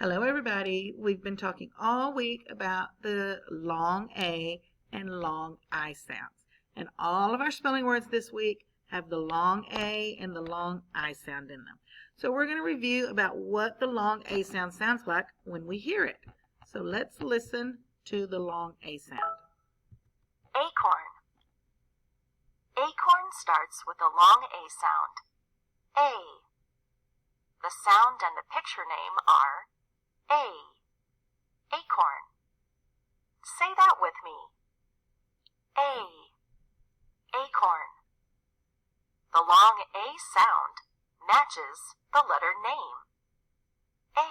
Hello everybody. We've been talking all week about the long A and long I sounds. And all of our spelling words this week have the long A and the long I sound in them. So we're going to review about what the long A sound sounds like when we hear it. So let's listen to the long A sound. Acorn. Acorn starts with a long A sound. A. The sound and the picture name are A. Acorn. Say that with me. A. Acorn. The long A sound matches the letter name. A.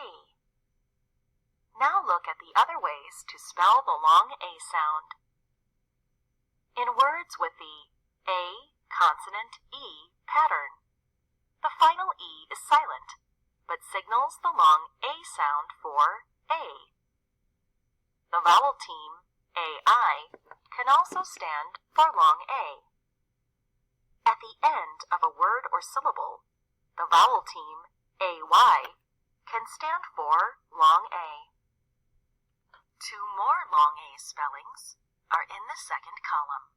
Now look at the other ways to spell the long A sound. In words with the A consonant E pattern, the final E is silent, but signals the long A sound for A. The vowel team AI can also stand for long A. At the end of a word or syllable, the vowel team AY can stand for long A. Two more long A spellings are in the second column.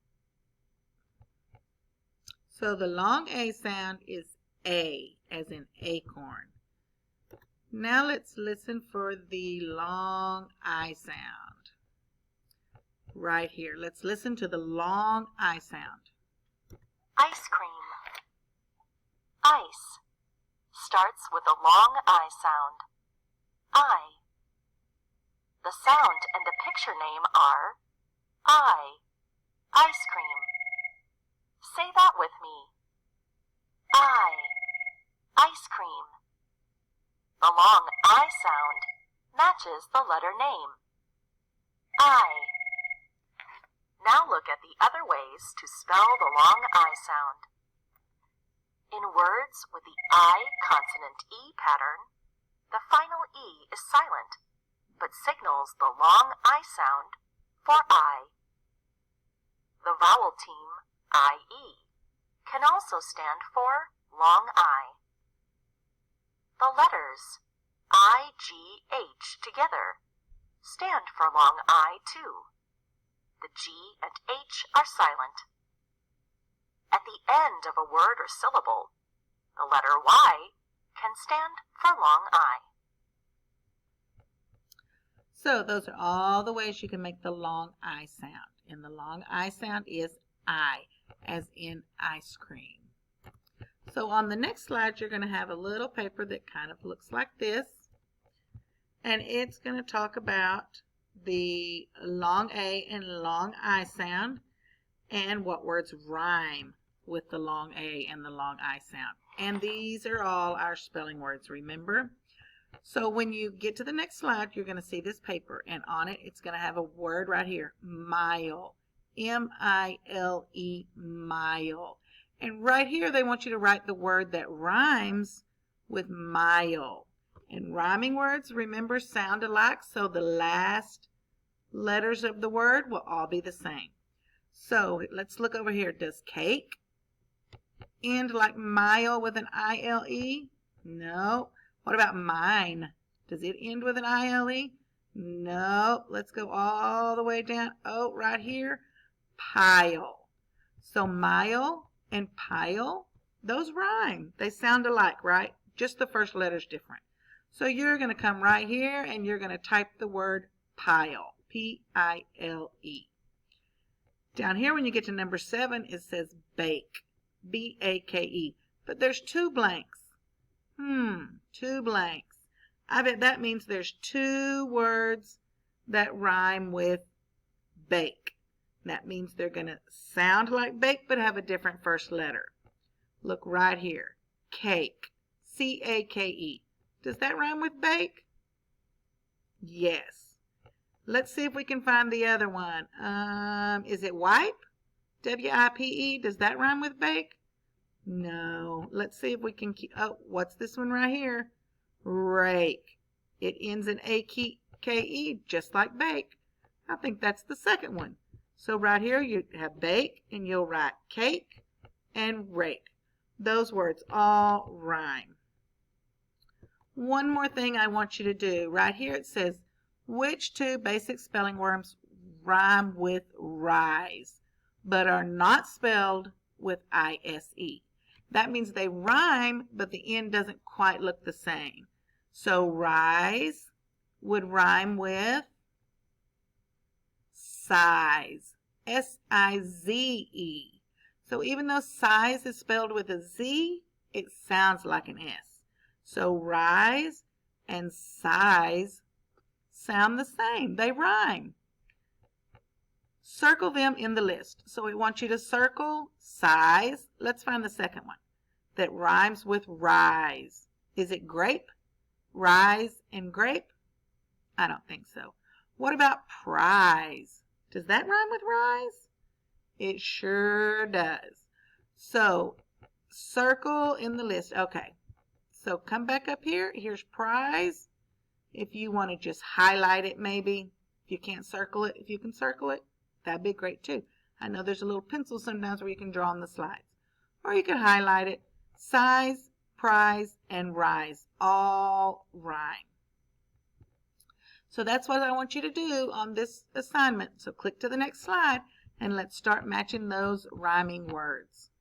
So the long A sound is A, as in acorn. Now let's listen for the long I sound. Right here. Let's listen to the long I sound. Ice cream. Ice starts with a long I sound. I. The sound and the picture name are I. Ice cream. Say that with me. I. Ice cream. The long I sound matches the letter name. I. Now look at the other ways to spell the long I sound. In words with the I consonant E pattern, the final E is silent, but signals the long I sound for I. The vowel team IE can also stand for long I. The letters IGH together stand for long I too. The G and H are silent. At the end of a word or syllable, the letter Y can stand for long I. So those are all the ways you can make the long I sound. And the long I sound is I, as in ice cream. So on the next slide, you're going to have a little paper that kind of looks like this. And it's going to talk about the long A and long I sound and what words rhyme with the long A and the long I sound. And these are all our spelling words, remember? So when you get to the next slide, you're going to see this paper, and on it, it's going to have a word right here, mile, M-I-L-E, mile. And right here, they want you to write the word that rhymes with mile. And rhyming words, remember, sound alike, so the last letters of the word will all be the same. So let's look over here. Does cake end like mile with an I-L-E? No. What about mine? Does it end with an I-L-E? No. Let's go all the way down. Oh, right here. Pile. So mile and pile, those rhyme. They sound alike, right? Just the first letter's different. So you're going to come right here and you're going to type the word pile. P-I-L-E. Down here when you get to number 7, it says bake. B-A-K-E. But there's 2 blanks. 2 blanks. I bet that means there's 2 words that rhyme with bake. That means they're going to sound like bake but have a different first letter. Look right here. Cake. C-A-K-E. Does that rhyme with bake? Yes. Let's see if we can find the other one. Is it wipe? W-I-P-E. Does that rhyme with bake? No. Let's see if we can keep... Oh, what's this one right here? Rake. It ends in A-K-E, just like bake. I think that's the second one. So right here you have bake, and you'll write cake and rake. Those words all rhyme. one more thing I want you to do. Right here it says, which two basic spelling words rhyme with rise, but are not spelled with I-S-E? That means they rhyme, but the end doesn't quite look the same. So rise would rhyme with size, S-I-Z-E. So even though size is spelled with a Z, it sounds like an S. So rise and size sound the same. They rhyme. Circle them in the list. So we want you to circle size. Let's find the second one that rhymes with rise. Is it grape? Rise and grape? I don't think so. What about prize? Does that rhyme with rise? It sure does. So circle in the list. Okay. So come back up here. Here's prize. If you want to just highlight it maybe. If you can't circle it, if you can circle it, that'd be great too. I know there's a little pencil sometimes where you can draw on the slides. Or you could highlight it. Size, prize, and rise all rhyme. So that's what I want you to do on this assignment. So click to the next slide and let's start matching those rhyming words.